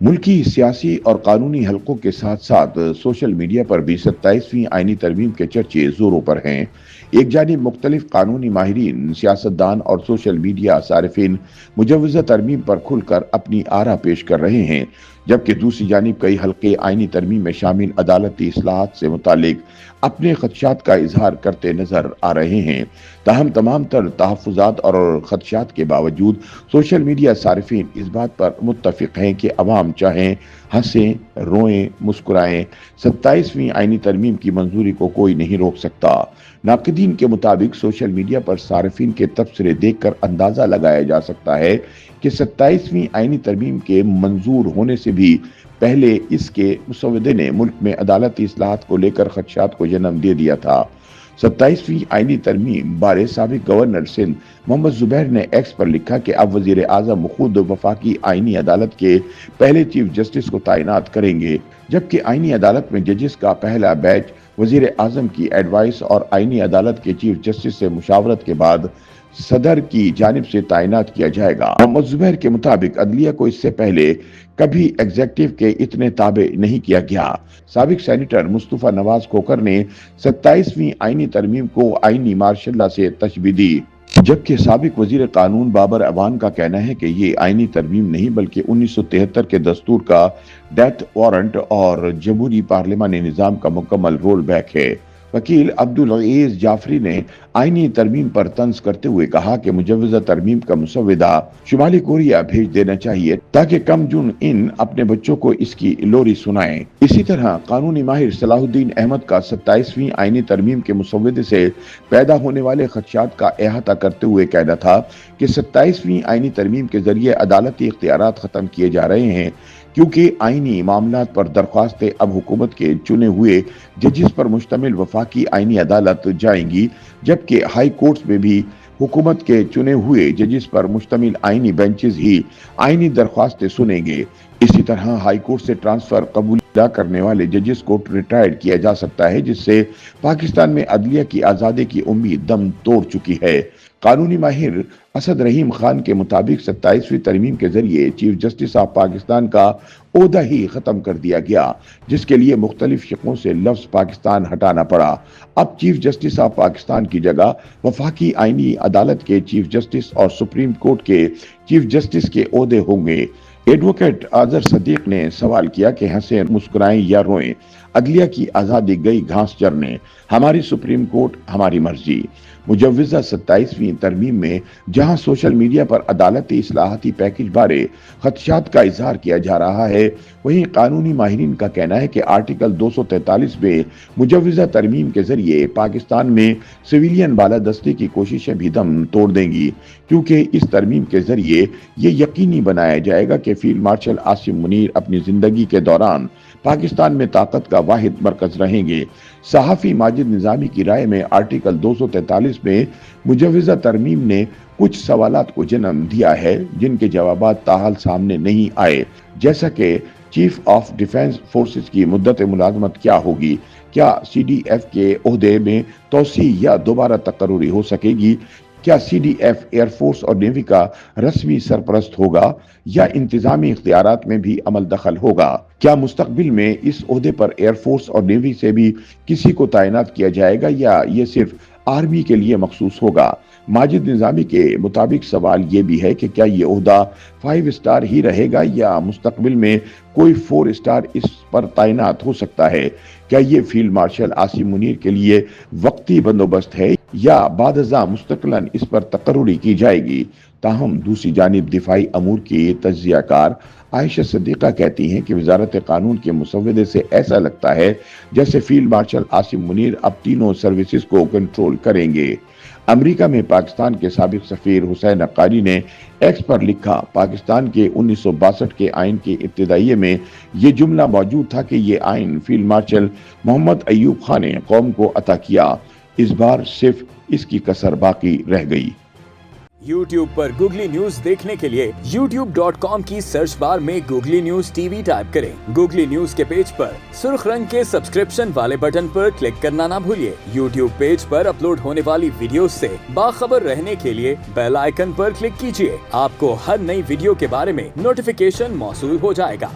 मुल्की सियासी और कानूनी हलकों के साथ साथ सोशल मीडिया पर भी 27वीं आईनी तरमीम के चर्चे जोरों पर हैं। एक जानिब मुख्तलिफ कानूनी माहिरीन, सियासतदान और सोशल मीडिया सारिफिन मुजवज़ा तरमीम पर खुलकर अपनी आरा पेश कर रहे हैं, जबकि दूसरी जानिब कई हलके आईनी तरमीम में शामिल अदालती इस्लाहात से मुतालिक अपने खदशात का इजहार करते नजर आ रहे हैं। ताहम तमाम तर तहफ़्फ़ुज़ात और खदशात के बावजूद सोशल मीडिया सारिफिन इस बात पर मुत्तफ़िक़ हैं कि अवाम चाहें हंसें, रोएं, मुस्कुराएं, 27वीं आईनी तरमीम की मंजूरी को कोई नहीं रोक सकता। नाक़दीन के मुताबिक सोशल मीडिया पर सारिफिन के तबसरे देखकर अंदाज़ा लगाया जा सकता है कि 27वीं आईनी तरमीम के मंजूर होने से भी पहले इसके मुसव्विदे ने मुल्क में अदालती इस्लाहात को लेकर खदशात को जन्म दे दिया था। 27वीं आईनी तरमीम बारे साबिक गवर्नर सिंध मोहम्मद जुबैर ने एक्स पर लिखा कि अब वजीर आजम खुद वफाकी आईनी अदालत के पहले चीफ जस्टिस को तैनात करेंगे, जबकि आईनी अदालत में जजेस का पहला बैच वजीर आजम की एडवाइस और आईनी अदालत के चीफ जस्टिस से मुशावरत के बाद सदर की जानिब से तैनात किया जाएगा। मोहम्मद जुबैर के मुताबिक अदलिया को इससे पहले कभी एग्जेक्टिव के इतने ताबे नहीं किया गया। साबिक सेनेटर मुस्तफा नवाज खोखर ने 27वीं आईनी तरमीम को आईनी मार्शल्ला से तशबीह दी, जबकि साबिक वजीर कानून बाबर अवान का कहना है कि ये आईनी तरमीम नहीं बल्कि 1973 के दस्तूर का डेथ वारंट और जमहूरी पार्लिमानी निज़ाम का मुकम्मल रोल बैक है। वकील अब्दुल अजीज जाफरी ने आईनी तरमीम पर तंज करते हुए कहा कि मुजवज़ा तरमीम का मुसव्विदा शुमाली कोरिया भेज देना चाहिए ताकि कम जुन इन अपने बच्चों को इसकी लोरी सुनाएं। इसी तरह कानूनी माहिर सलाहुद्दीन अहमद का 27वीं आईनी तरमीम के मुसव्विदे से पैदा होने वाले खदशात का अहाता करते हुए कहना था कि 27वीं आईनी तरमीम के जरिए अदालती इख्तियारात खत्म किए जा रहे हैं, क्योंकि आईनी मामलात पर दरख्वास्तें अब हुकूमत के चुने हुए जजेस पर मुश्तमिल वफाकी आईनी अदालत जाएंगी, जबकि हाई कोर्ट्स में भी हुकूमत के चुने हुए जजेस पर मुश्तमिल आईनी बेंचेस ही आईनी दरख्वास्तें सुनेंगे। इसी तरह हाई कोर्ट से ट्रांसफर कबूल करने वाले जजेस को रिटायर्ड किया जा सकता है, जिससे पाकिस्तान में अदलिया की आज़ादी की उम्मीद दम तोड़ चुकी है। कानूनी माहिर असद रहीम खान के मुताबिक 27वीं तरमीम के जरिए चीफ जस्टिस ऑफ पाकिस्तान का ओहदा ही खत्म कर दिया गया, जिसके लिए मुख्तलिफ शिकों से लफ्ज पाकिस्तान हटाना पड़ा। अब चीफ जस्टिस ऑफ पाकिस्तान की जगह वफाकी आईनी अदालत के चीफ जस्टिस और सुप्रीम कोर्ट के चीफ जस्टिस के ओहदे होंगे। एडवोकेट आजर सदीक ने सवाल किया कि हंसे, मुस्कुराएं या रोएं, अदलिया की आज़ादी गई घास चरने, हमारी सुप्रीम कोर्ट हमारी मर्जी। मुजवज़ा 27वीं तरमीम में जहां सोशल मीडिया पर अदालती इस्लाहाती पैकेज बारे खदशात का इजहार किया जा रहा है, वहीं कानूनी माहिरीन का कहना है कि आर्टिकल 243 में मुजवज़ा तरमीम के जरिए पाकिस्तान में सिविलियन बालादस्ती की कोशिशें भी दम तोड़ देंगी, क्योंकि इस तरमीम के जरिए ये यकीनी बनाया जाएगा कि फील्ड मार्शल आसिम मुनीर अपनी जिंदगी के दौरान पाकिस्तान में ताकत का वाहिद मरकज रहेंगे। सहाफ़ी माजिद निज़ामी की राय में आर्टिकल 243 में मुजवज़ा तरमीम ने कुछ सवालात को जन्म दिया है, जिनके जवाबात ताहाल सामने नहीं आए, जैसा कि चीफ ऑफ डिफेंस फोर्सेस की मुद्दत मुलाजमत क्या होगी, क्या CDF के ओहदे में तोसी या दोबारा तकर्रुरी हो सकेगी, क्या CDF एयरफोर्स और नेवी का रस्मी सरपरस्त होगा या इंतजामी इख्तियारात में भी अमल दखल होगा, क्या मुस्तकबिल में इस ओहदे पर एयरफोर्स और नेवी से भी किसी को तैनात किया जाएगा या ये सिर्फ आर्मी के लिए मखसूस होगा। माजिद निज़ामी के मुताबिक सवाल ये भी है कि क्या ये ओहदा 5 स्टार ही रहेगा या मुस्तकबिल में कोई 4 स्टार इस पर तैनात हो सकता है, क्या ये फील्ड मार्शल आसिम मुनीर के लिए वक्ती बंदोबस्त है या बादज़ा मुस्तक़िलन इस पर तकर्रुरी की जाएगी। ताहम दूसरी जानिब दिफाई अमूर की तज्ज़ियाकार आयशा सदीक़ा कहती हैं कि वजारत कानून के मुसव्विदे से ऐसा लगता है जैसे फील्ड मार्शल आसिम मुनीर अब तीनों सर्विसेज को कंट्रोल करेंगे। अमेरिका में पाकिस्तान के साबिक सफीर हुसैन अक्कारी ने एक्स पर लिखा, पाकिस्तान के 1962 के आइन के इब्तिदाइये में ये जुमला मौजूद था कि ये आइन फील्ड मार्शल मोहम्मद अयूब खान ने कौम को अता किया, इस बार सिर्फ इसकी कसर बाकी रह गई। YouTube पर गूगली न्यूज देखने के लिए youtube.com की सर्च बार में गूगली न्यूज टीवी टाइप करें। गूगली न्यूज के पेज पर सुर्ख रंग के सब्सक्रिप्शन वाले बटन पर क्लिक करना ना भूलिए। YouTube पेज पर अपलोड होने वाली वीडियोस से बाखबर रहने के लिए बेल आइकन पर क्लिक कीजिए। आपको हर नई वीडियो के बारे में नोटिफिकेशन मौसूल हो जाएगा।